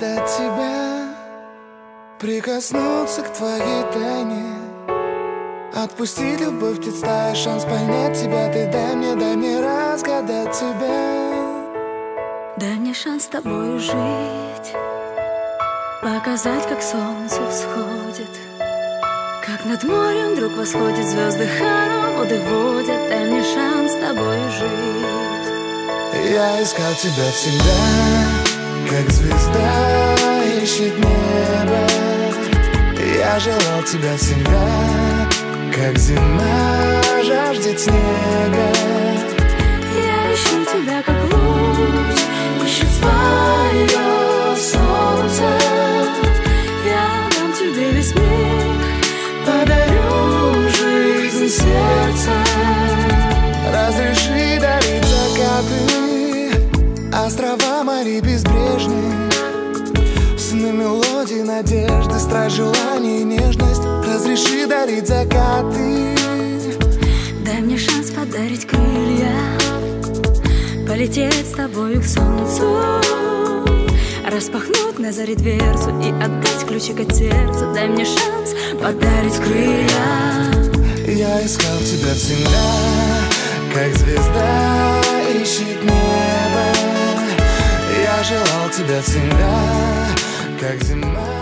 разгадать тебя, прикоснуться к твоей тайне, отпустить любовь, представь шанс понять тебя. Ты дай мне разгадать тебя. Дай мне шанс с тобой жить, показать, как солнце всходит, как над морем вдруг восходит, звезды хороводы водят. Дай мне шанс с тобой жить. Я искал тебя всегда, как звезда ищет небо. Я желал тебя всегда, как зима жаждет снега. Я ищу тебя, как луч ищет свое солнце. Я дам тебе весь мир, подарю жизнь сердца. Разреши дарить закаты, острова морей безбрежные, сны, мелодии, надежды, страсть, желание и нежность. Разреши дарить закаты. Дай мне шанс подарить крылья, полететь с тобою к солнцу, распахнуть на заре дверцу и отдать ключик от сердца. Дай мне шанс подарить крылья. Я искал тебя всегда, как звезда ищет небо. Я желал тебя всегда, как зима.